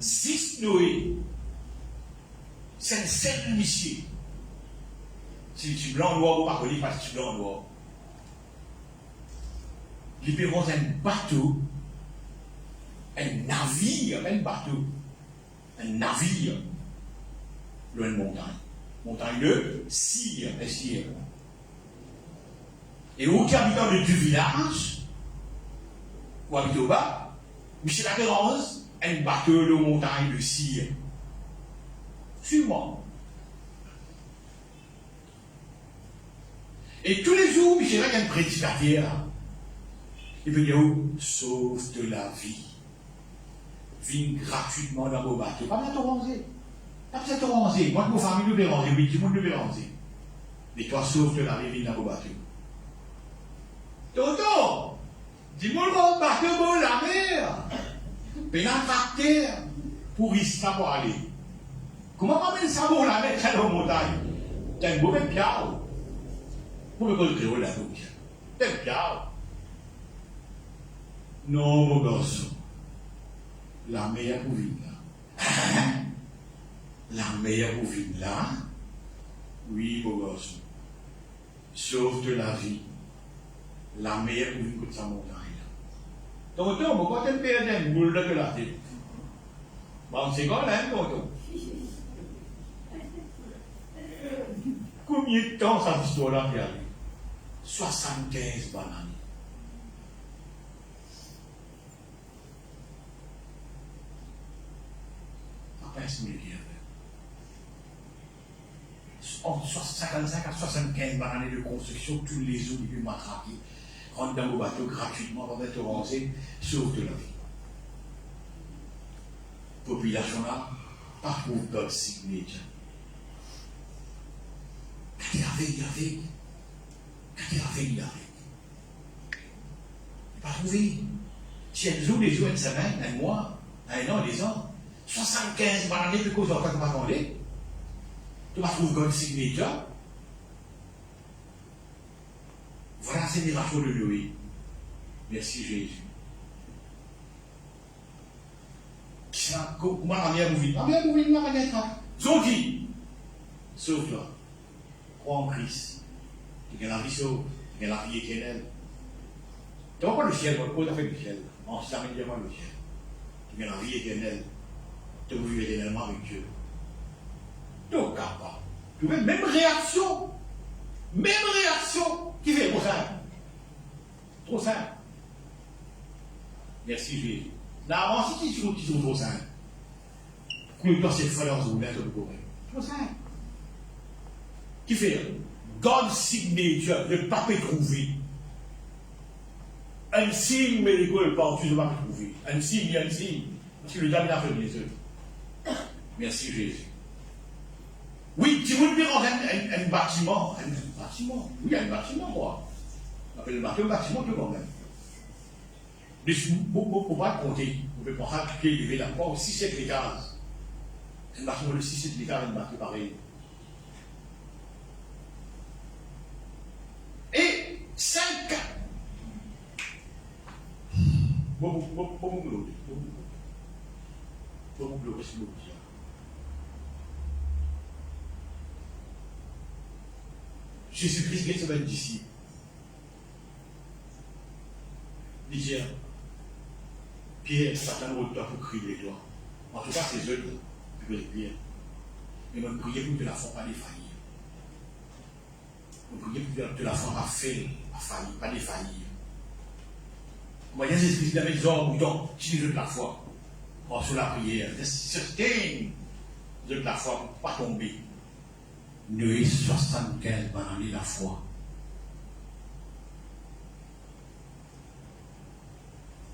6 Noé. C'est un seul monsieur. Si tu blanc noir ou pas connu, pas si tu blanc noir. Il peut prendre un bateau, un navire, un bateau, un navire, loin de montagne. Montagne de Syr, et aucun habitant du village, ou habite au bas, Michel Laperance, un bateau de montagne de Syr. Suis-moi. Et tous les jours, Michel a un prédicateur. Il veut dire, sauve de la vie. Viens gratuitement dans vos bateaux. Pas besoin de te ranger. Pas besoin de te ranger. Moi, mon famille, nous devons ranger. Oui, tout le monde devait ranger. Mais toi, sauve de la vie, viens dans vos bateaux. Tonton, dis-moi le bateau, bon, la mer. Mais un tracteur pour y savoir aller. Comment on met ça pour la mer dans la montagne? T'as une mauvaise piao. Pour me créer la bouche. T'as une piao. Non, mon garçon. La meilleure pour vivre là. Hein? La meilleure pour vivre là? Oui, mon garçon. Sauve de la vie. La meilleure pour vivre de sa montagne là. Donc, quand tu perds un boule de la tête, bon, c'est quand même, combien de temps cette histoire-là fait aller? 75 bananes. Après, c'est une guerre. Entre 55 à 75 bananes de construction, tous les eaux qui matraqués, rentrent dans vos bateaux gratuitement, pour être avancés, sauf de la vie. Population là, pas pour God signature. Quand il avait. Quand il avait. Pas trouvé. Si elle joue les jours, une semaine, un mois, un an, 10 ans, 75 bananes, plus cause en fait, on va attendre. Tu vas trouver God signature. Voilà, c'est des rachats de Louis. Merci Jésus. Comment la mienne vous vit? La mienne vous vit, la mienne sont qui? Sauf toi. Crois en Christ. Tu as la vie sauve, tu as la vie éternelle. Tu n'as pas le ciel, tu n'as pas le ciel. En ce moment, tu n'as pas le ciel. Tu as la vie éternelle. Tu as vécu éternellement avec Dieu. Tu n'as pas. Tu veux même réaction. Même réaction. Qui fait trop simple? Trop simple. Merci Jésus. Là, c'est qui sont trop simples. Pour dans cette fois-là, on se met au courant. Trop simple. Qui fait? God signature, ne pas trouver. Un signe, mais l'école pas, tu ne vas pas trouver. Un signe. Parce que le diable a fait les yeux. Merci Jésus. Oui, si vous voulez rendre un bâtiment. Oui, il y a un bâtiment, quoi. On appelle le bâtiment, tout quand même. Mais vous ne pouvez pas compter. Vous pouvez pas appliquer, lever la porte, 6-7 étages. Un bâtiment de 6-7 étages, un bâtiment pareil. Et 5 Jésus-Christ est un disciple. Disait, Pierre, Satan au toi pour crier toi. En tout cas, c'est eux qui veulent Pierre. Mais on prier pour que la foi pas défaillir. On prier pour que la foi pas faillir, pas défaillir. Moi, Jésus-Christ avait des hommes boutons, si nous de la foi. Or, sur la prière, c'est certain de la foi pour ne pas tomber. Nous 75 bananes la foi.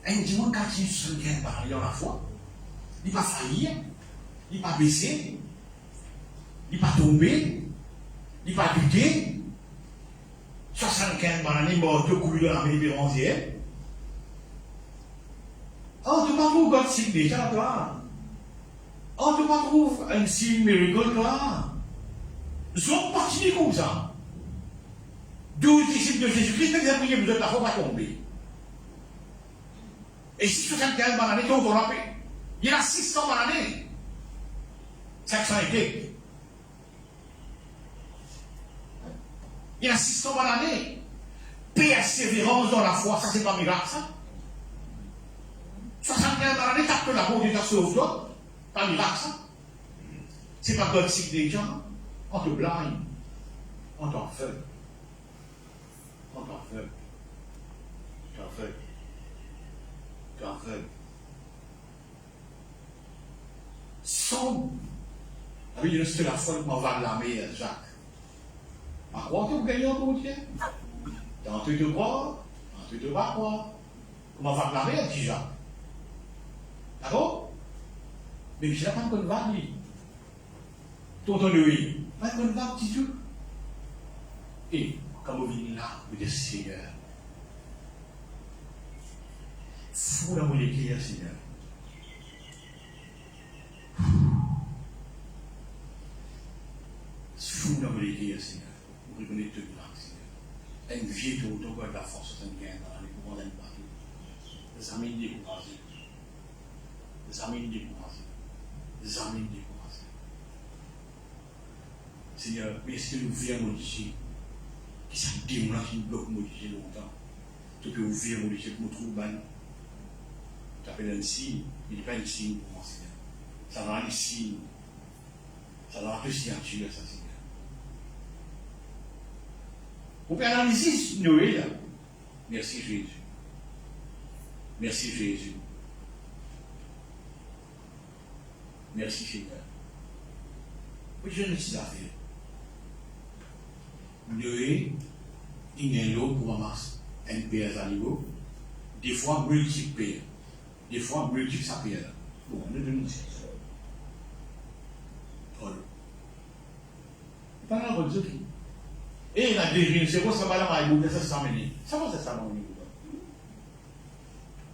Un dimanche, quand il 75 bananes dans la foi, il ne va pas faillir, il ne va pas baisser, il ne va pas tomber, il ne va pas buter. 75 bananes morts de couler dans la Méditerranée. On ne pas trouve God signe déjà, toi. On ne pas trouve un signe miracle, toi. Ils sont partis comme ça. 12 disciples de Jésus-Christ, ils ont prié, vous êtes la foi va tomber. Et si 75 bananes tombent dans la paix, il y en a 600 bananes. 500 étaient. Il y en a 600 bananes. Persévérance dans la foi, ça c'est pas miracle, ça. 75 bananes, t'as que la peau de ta sauve toi. Pas miracle, ça. C'est pas God signe des gens. On te blâme, on t'en fait. Sans. Oui, il reste la folle, on va blâmer Jacques. À quoi tu gagnes en côté? Dans tu te crois, dans tu te vas croire. Comment on va blâmer dit Jacques? D'accord? Mais je n'ai pas qu'on va lui. Tonton lui. Pas qu'on va petit tout. Et quand vous venez là, vous dites Seigneur. Fou dans mon écrire, Seigneur. Fou dans mon écrire, Seigneur. Vous reconnaissez tout là, Seigneur. Un vieux tour, donc de la force, c'est un gain dans les courants d'un partout. Les amis découragés. Les amis découragés. Seigneur, mais est-ce que nous voulons modifier? Qui s'est démon qui nous bloque modifier longtemps? Tout que vous voulez modifier pour nous trouver. Ça s'appelle un signe, il n'est pas un signe pour moi, Seigneur. Ça va un signe. Ça va deux signatures, ça, Seigneur. Vous pouvez analyser Noé, là. Merci Jésus. Merci Jésus. Merci Seigneur. Oui, je ne sais pas faire. Noé, il y a l'eau pour ramasser un père animaux, des fois multiple pères, des fois multiple sa père. Bon, on est devenu ça. Paul. Pas la bonne chose. Et il a dérivé, c'est quoi ça va là, il ça s'amener. Ça va, ça s'amener.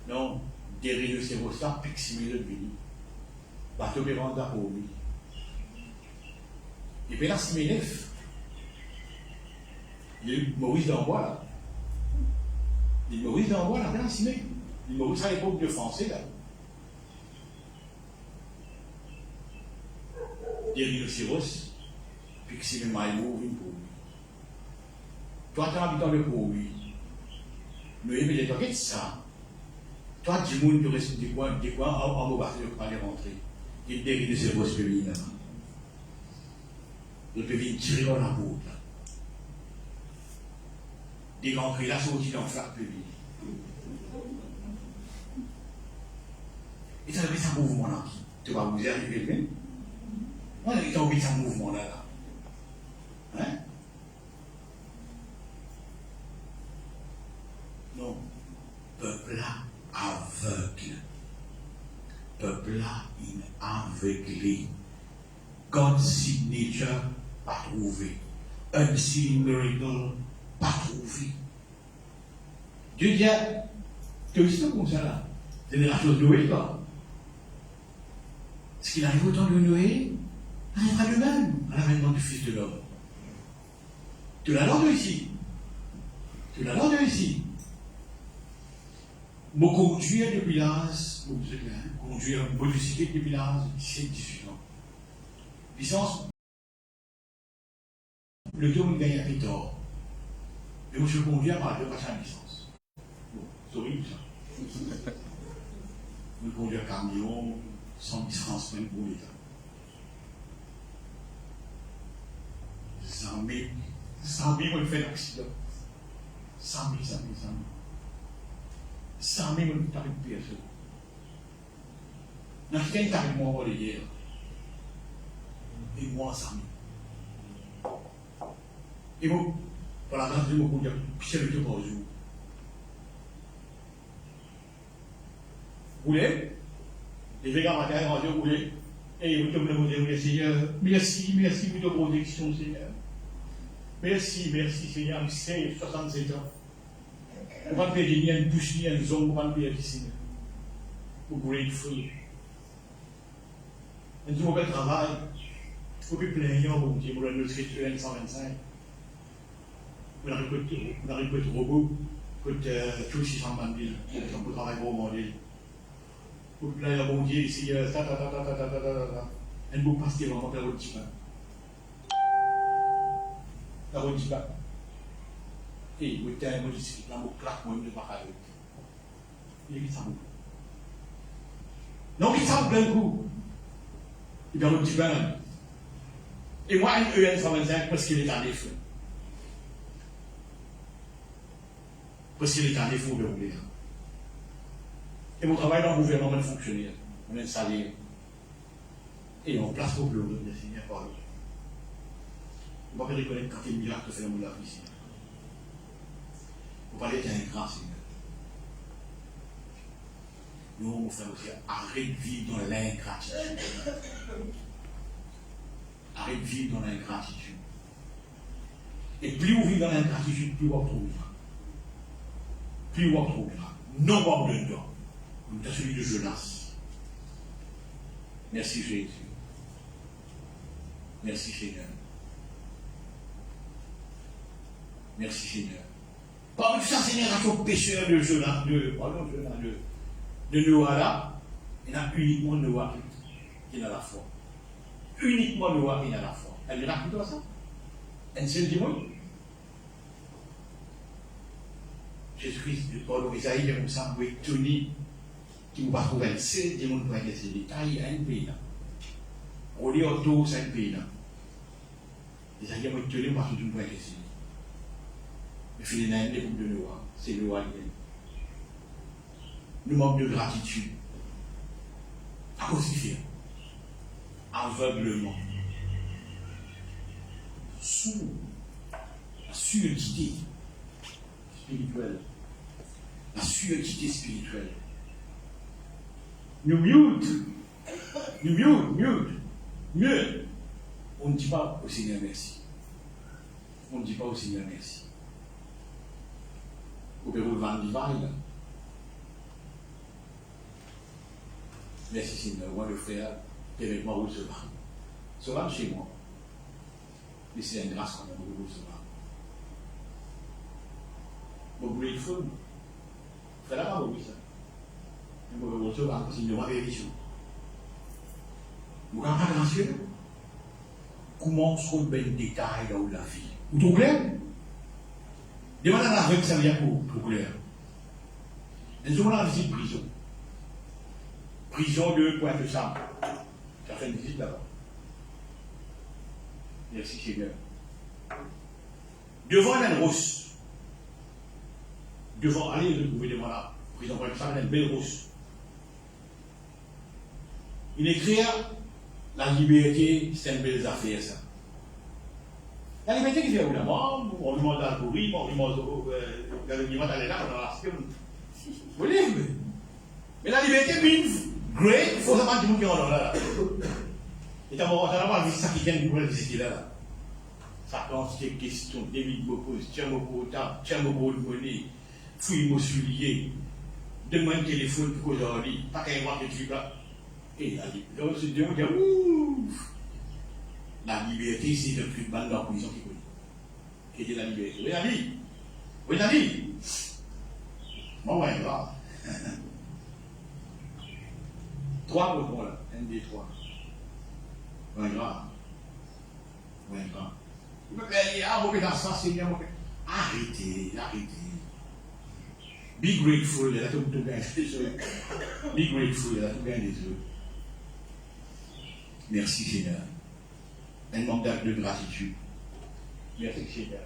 Non, dérivé, c'est quoi ça, piximé le béni. Bateau qui rentre à lui. Et puis là, c'est mes nefs. Il y a eu Maurice d'Envoi là. Il y a Maurice d'Envoi là, là, c'est mes. Il Maurice à l'époque de français là. Il y a eu le Cyrus, puis que c'est le Maïmo, vient pour lui. Toi, tu es habitant de pour lui. Mais il toi, qu'est-ce que ça? Toi, du monde, tu restes des coins, en mot bâti, tu peux aller rentrer. Il dérive de Cyrus, que lui, là. Il peut venir tirer dans la boue, là. Des grands cris, là, sortis dans le flac, puis et ça, c'est un mouvement là. Tu vas vous y arriver, bien? On a envie de ce mouvement là. Hein? Non. Peuple là, aveugle. Peuple là, il est aveuglé. God's signature, pas trouvé. Unseen miracle, pas trouvé. Dieu dit, tu es aussi comme ça là. Génération de Noé, quoi. Ce qu'il arrive au temps de Noé, arrivera de même à l'avènement du Fils de l'homme. Tu l'as entendu ici. Tu l'as entendu ici. Moi, conduire depuis l'âge, conduire un motocyclette depuis l'âge de 17-18 ans. Licence, le tour me gagne à Pétor. Et moi, je conduis à partir de passer la licence. Bon, c'est horrible ça. Je conduis un camion sans licence même pour l'État. 100 000, on fait l'accident. 100 000. 100 000, on t'arrive plus à faire. Dans ce cas, il t'arrive moi de hier. Et moi, 100 000. Et bon, pour la grâce de Dieu, je vais dire, c'est le tout par jour. Vous voulez? Les végans matin, vous voulez? Et vous me demandez, Seigneur, merci pour ta protection, Seigneur. Merci, Seigneur, c'est 67 ans. On va payer ni une bouche, ni une zone, on va payer ici. We're grateful. Un du mauvais travail, il faut plus plaindre, bon Dieu, pour le scripture 125. On arrive à être robot, coûte tout 620 000, on peut travailler pour demander. Il faut plus plaindre, bon Dieu, ici, un beau pasteur, on va faire le petit pain. La route du bas. Et vous êtes un motocycliste, là, vous claquez, moi, je ne sais pas. Il est qui ça vous? Non, qui ça vous plein de coups? Il est dans le petit bain. Et moi, un EN 125, parce qu'il est en défaut. Parce qu'il est en défaut de rouler. Et mon travail dans le gouvernement de fonctionnaire. On est installé. Et on place au bureau de Seigneur par lui. On va reconnaître quand il y a un miracle de faire un miracle ici. Vous parlez d'un grand Seigneur. Nous, mon frère aussi, arrête de vivre dans l'ingratitude. Arrête de vivre dans l'ingratitude. Et plus vous vivez dans l'ingratitude, plus vous retrouvera. Plus vous retrouvera. Non pas de dedans. Comme celui de Jonas. Merci Jésus. Merci Seigneur. Merci Seigneur. Parmi ça, Seigneur, à ton pécheur de Jonas, de Noah là, il y a uniquement Noah qui a la foi. Uniquement Noah qui a la foi. Elle raconte toi ça? Un seul dimanche? Jésus-Christ, Paul Isaïe, comme ça, oui, Tony, qui ne va pas trouver, c'est des gens qui vont être des détails à un pays. On dit autour, c'est un pays. Les alliés vont tenir parce que tu ne peux pas être. Mais finalement, les groupes de loi, c'est le roi. Nous manquons de gratitude. À cause de aveuglement. Sous la surdité spirituelle. La surdité spirituelle. Nous mieux. On ne dit pas au Seigneur merci. On ne dit pas au Seigneur merci. Au Pérou, le vent divine. Merci Seigneur, moi le frère, permettez-moi de recevoir. Recevoir chez moi. Mais c'est une grâce quand même de recevoir. Mon grateful. Frère là, oui ça. Je vais recevoir parce qu'il y a une vérification. Vous n'avez pas gracieux? Comment se trouve le détail dans la vie? Vous trouvez clair? Demandez à l'aveugle, ça vient pour tout clair. Nous avons la visite prison. Prison de Pointe de Sambre. Tu as fait une visite là-bas. Merci Seigneur. Devant la rousse. Devant, allez, vous pouvez devant la prison Pointe de Sambre, une belle rousse. Il écrit la liberté, c'est une belle affaire ça. La liberté qui fait où là-bas, on lui demande l'algorithme, on lui demande d'aller là, on a la cible. Vous voyez? Mais la liberté means great, il faut savoir du monde qui est là. Et d'abord, on va voir ça qui vient de visiter là. Ça pense des questions, David me pose, tiens mon portable, tiens mon monnaie, fouille mon soulier, demande un téléphone pour qu'aujourd'hui, pas qu'un mois que tu vas. Et la liberté, donc c'est Dieu qui dit, ouf! La liberté, c'est le plus mal dans la prison qui connaît. Qui est la liberté. Oui, ami? Oui, ami? Bon, ouais, là. 3 mots là. 1, 2, 3. Ouais, grave. Ouais, grave. Vous pouvez dans ça, Seigneur. Arrêtez. Be grateful, là, tout bien des eux. Be grateful, là, tout bien des eux. Merci, Seigneur. Un manque d'acte de gratitude. Merci, Seigneur.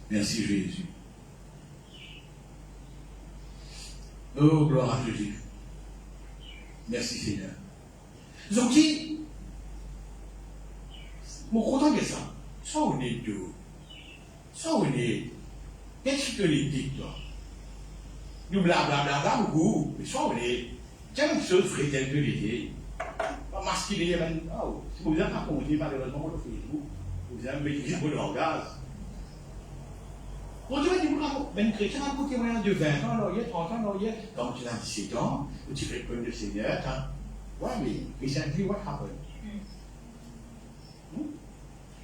Merci, Jésus. Oh, gloire à Jésus. Merci, Seigneur. Zonki, mon content de ça. Ça, on est deux. Ça, on est. Qu'est-ce que les dit, toi? Nous blablabla beaucoup. Mais ça, on est. Tiens, une chose vraie telle que l'idée. Pas masquer oh, si vous avez raconté malheureusement le Facebook, vous avez maîtrisé le langage. On dirait que ben chrétien a un témoignage de 20 ans, il y a 30 ans, il y a, quand tu as 17 ans, tu fais comme le Seigneur, ouais, mais recently, what happened?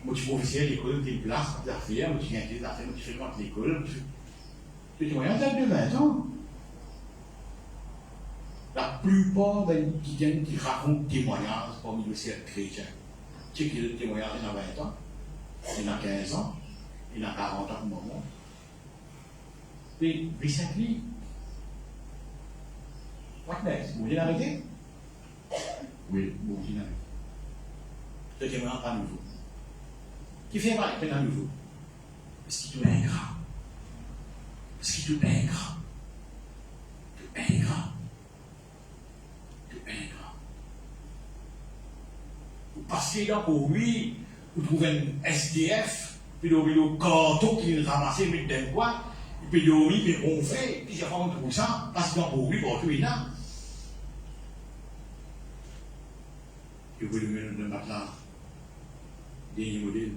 Moi, tu professeur à l'école, tu es place, tu as affaires, tu viens des affaires, tu fais à l'école, tu témoignages de 20 ans. La plupart des gens qui racontent témoignages parmi les cercles chrétiens, tu sais que le témoignage, il y en a 20 ans, il y en a 15 ans, il y en a 40 ans au moment. Et recently, what next? Vous voulez l'arrêter? Oui, vous voulez l'arrêter. Ce témoignage à nouveau. Qui fait mal, à nouveau. Parce qu'il est ingrat. Parce qu'il est ingrat. Ingrat. Vous passez là pour lui, vous trouvez un SDF, puis vous avez le canton qui est ramassé, mais d'un quoi, puis vous avez puis on fait, puis ça fait un trou ça, parce que pour lui, pour tout est là. Et vous le mettez dans le matelas, dernier modèle,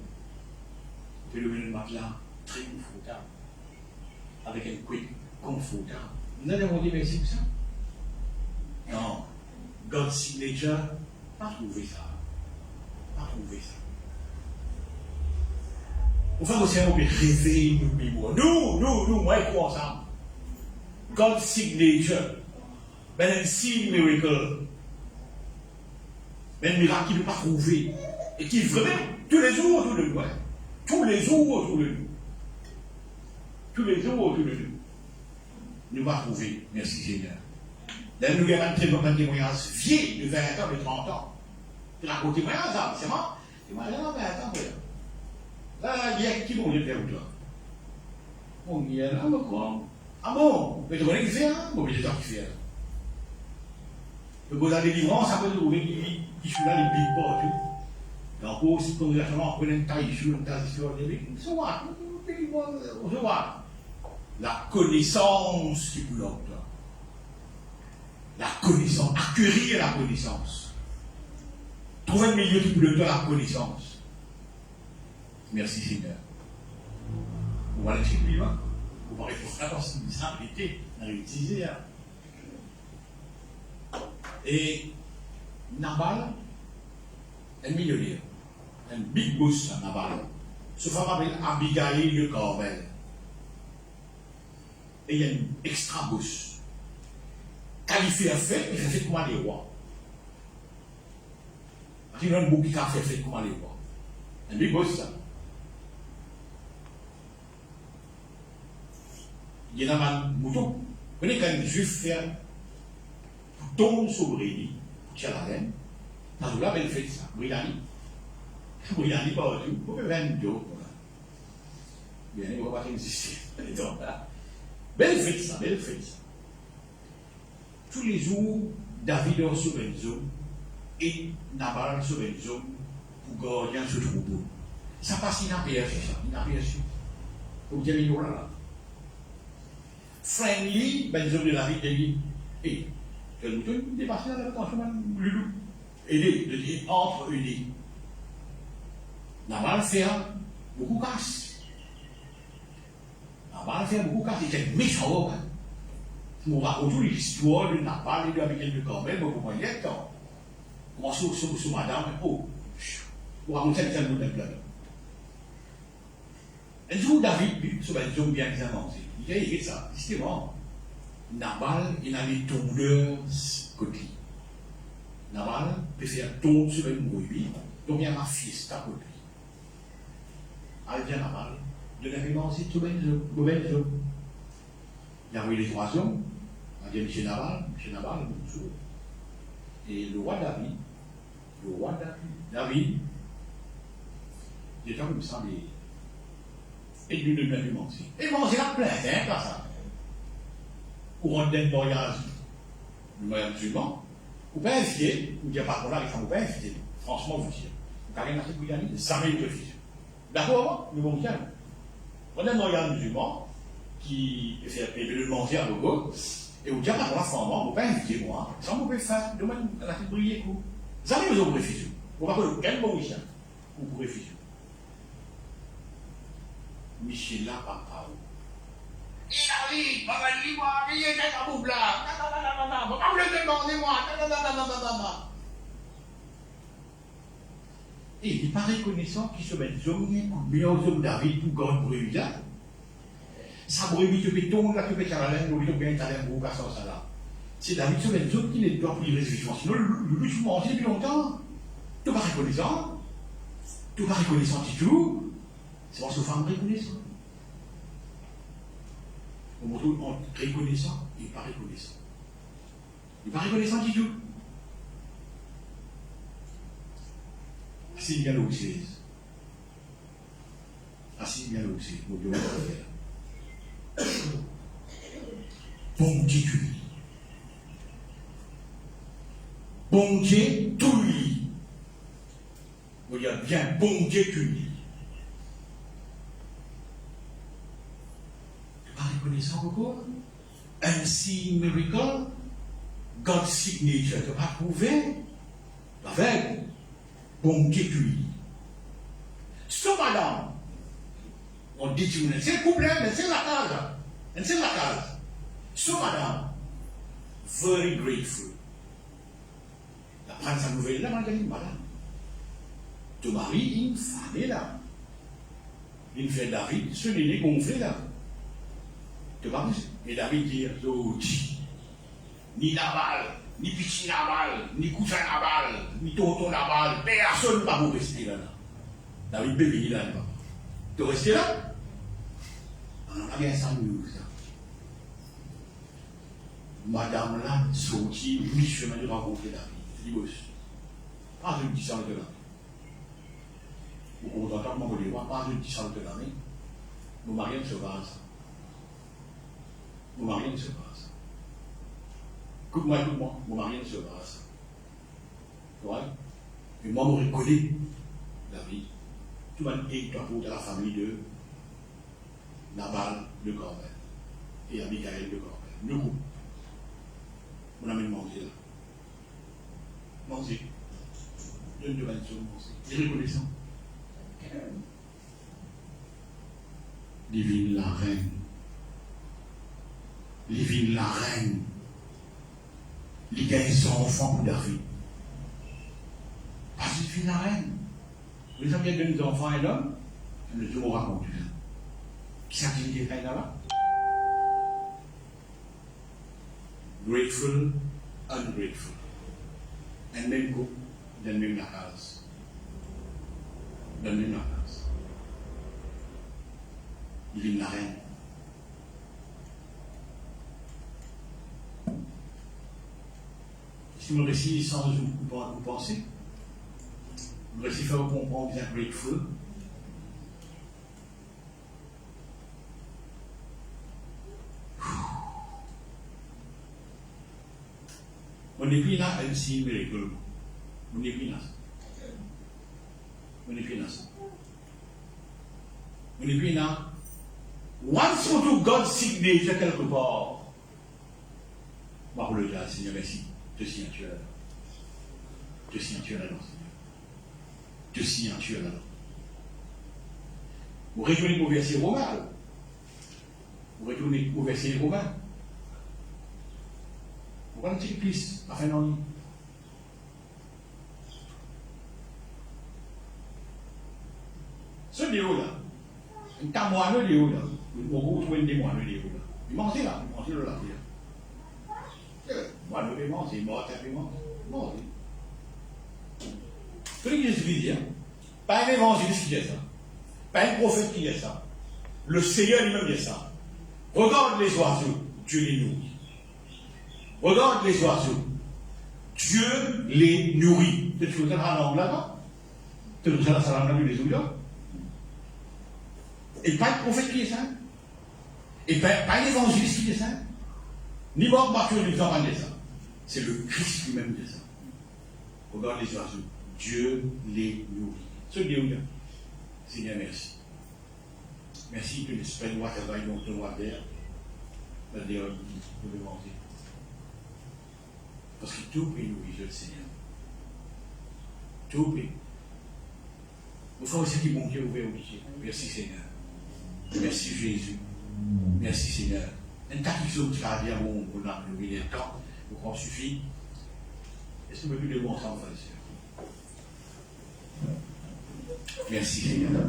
vous le mettez dans le matelas, très confortable, avec un couette confortable. Vous avez demandé merci pour ça? Non. God's signature, pas trouvé ça. Pas trouvé ça. Au fait, aussi, on peut réveiller nos mémoires. Nous, moi et quoi ensemble? God's signature. Ben, un signe miracle. Ben, un miracle qui ne peut pas trouver. Et qui vraiment, tous les jours autour de nous. Tous les jours autour de nous. Tous les jours autour de nous. Nous va trouver. Merci Seigneur. Là, nous avons un témoignage vieux de 20 ans, de 30 ans. Tu racontes témoignage, ça, c'est moi. Témoignage, non, mais attends, là, il y a qui vont le faire ou toi? Bon, il y a là, quoi. Ah bon? Mais tu connais qui fait, hein? Bon, mais les gens qui fait. Le beau de délivrance, ça peut trouver qui sont là, les big boss, tout. Donc, aussi, quand nous avons pris une taille sur une taille sur les big boss, on se voit. La connaissance qui vous l'autre. La connaissance, acquérir la connaissance. Trouver un milieu qui vous donne la connaissance. Merci Seigneur. On va aller chez lui, hein? On va répondre à la simplicité, on va l'utiliser. Et Nabal, un millionnaire, un big boss, Nabal, se femme appelle Abigail de Carmel. Et il y a une extra boss. Qualifié à faire, il fait comment les rois. Il y a un bouc qui a fait comment les rois. Un big boss, ça. Il y a un mouton. Vous voyez, quand un juif fait tombe sur Bréli, tient la reine, dans le là, elle fait ça. Brilani. Brilani, pas du tout. Vous pouvez faire une vidéo. Bien, il ne va pas exister. Belle fête ça, belle fête ça. Tous les jours, David est sur une zone et Nabal sur une zone pour garder ce troupeau. Ça passe inaperçu, ça, inaperçu. Vous direz, nous là. Friendly, ben zone de David, il dit, et, quel mouton, il est passé là, attention, le loup. Aider, le dire, entre unis. Nabal fait beaucoup casse. Nabal fait beaucoup casse, il était méchant. On raconte l'histoire de Nabal et de Abigail de Carmel, mais vous voyez, comment sur madame, oh, vous racontez un tel monde de plein. Un jour, David, sur un jour bien avancé, il a écrit ça, justement. Nabal, il a les tondeurs côté. Nabal peut faire tomber sur une brebis, donc il y a ma fils à côté. Alors, il vient Nabal, de l'avancé sur une mauvaise zone. Il a envoyé les 3 hommes, il a dit M. Nabal, et le roi David, il était comme ça, et lui de bien lui mentir. Et manger la plainte, hein, pas ça. Ou on donne le mariage musulman, ou pas invité, ou dire par contre là, il ne faut pas inviter. Franchement, vous dire. Vous avez marché pour y aller, jamais une refuse. D'accord, nous vont bien. On a un mariage musulman, qui fait le manger à Bogo, et vous dites, ah, la femme, vous ne pouvez pas inviter moi, ça vous pouvez faire, demain, la fait briller, quoi. Vous avez besoin de refuser. Vous ne pouvez pas quel Mauricien, vous pouvez refuser. Michel là, papa. Il a dit, papa, il dit, moi, il est à bout là, vous le demandez, moi, et il n'est pas reconnaissant qu'il se met zoné, bien aux hommes David, pour garder bruit là. Ça brebis te béton, là, tu peux faire la laine, ou tu peux bien ta laine, ou pas ça, là. C'est David sur les autres qui n'est pas pour les résultats. Sinon, le loup manger depuis longtemps. Tu vas reconnaissant. Tu vas reconnaissant du tout. C'est parce que femme reconnaissant. On montre entre reconnaissant et pas reconnaissant. Il n'est pas reconnaissant du tout. Assis bien là où c'est. Assis bien là où c'est. Mon Dieu, on va faire. Bon Dieu, tu lis. Bon Dieu, tout lis. On dit bien, bon Dieu, tu lis. Tu pas reconnaissant encore? Un signe miracle, God's signature, tu pas trouvé? Avec, bon Dieu, tu lis. So, madame, on dit, c'est le problème, mais c'est la case. C'est la case. So, madame, very grateful. La prendre sa nouvelle là, madame, madame. Ton mari, une femme là. Il fait David, ce n'est pas gonflé là. Tu vois, et David dit, ni Nabal, ni Pichi Nabal, ni Cousin Nabal, ni Tonton Nabal, personne ne va vous rester là. David bébé là. Tu restes là? On a bien ça, nous, ça. madame là, sortie, monsieur m'a dit rencontrer David. Il dit aussi. Pas de 10 ans de l'année. Vous comptez comment vous les voir, pas de 10 ans de l'année. Nos mariés ne se pas ça. Nos mariés ne se pas ça. Écoute-moi, mon mari ne se pas ça. Ouais. Et moi, je reconnais David. Tout le monde est pour la famille de Nabal de Corben et Abigail de Corben. Le coup, on a mis manger là. Manger. Donne de manger. Et reconnaissant. Divine la reine. Divine la reine. Il gagne son enfant pour David. Parce que divine la reine. Vous avez bien des enfants et l'homme, le Dieu vous raconte ça. Qui s'agit de faire là? Grateful, ungrateful. And même go, then même la case. Then même la case. Il est la reine. Si vous récitez sans vous penser, vous récitez faire comprendre bien grateful. On est plus là à une signe miracle. On est plus là. On est plus là. On est plus là. Once to God's signature quelque part. Moi, pour le dire, Seigneur, merci. Te signature là. Te signature là, Seigneur. Te signature là. Vous retournez au verset romain. Vous retournez au verset romain. Vous prenez un petit plus, afin d'en ce déo là, un tamois le déo là, vous trouvez des mois le déo là. Il mange là, il mange le là. Moi le paiement, c'est mort, c'est paiement. Mort. Ce que Jésus dit, pas un évangéliste qui dit ça, pas un prophète qui dit ça. Le Seigneur lui-même dit ça. Regarde les oiseaux, Dieu les nourrit. Regarde les oiseaux. Dieu les nourrit. Tu veux dire la langue là-bas? Tu veux dire la langue des oiseaux? Et pas le prophète qui est ça? Et pas l'évangéliste qui est ça? Ni Bob Mathieu ni Jean dit ça. C'est le Christ lui-même qui dit ça. Regarde les oiseaux. Dieu les nourrit. Ce Dieu-là. Seigneur, merci. Merci que l'esprit de travaille dans ton roi d'air. C'est-à-dire, vous devez manger. Parce que tout peut nourrir le Seigneur. Tout peut. Vous frères aussi qui bon Dieu ouvert au pied. Merci Seigneur. Merci Jésus. Merci Seigneur. Un tas qui saute à dire bon, on a le temps, vous croyez suffit. Est-ce que vous pouvez le voir ensemble, frères et sœurs? Merci Seigneur.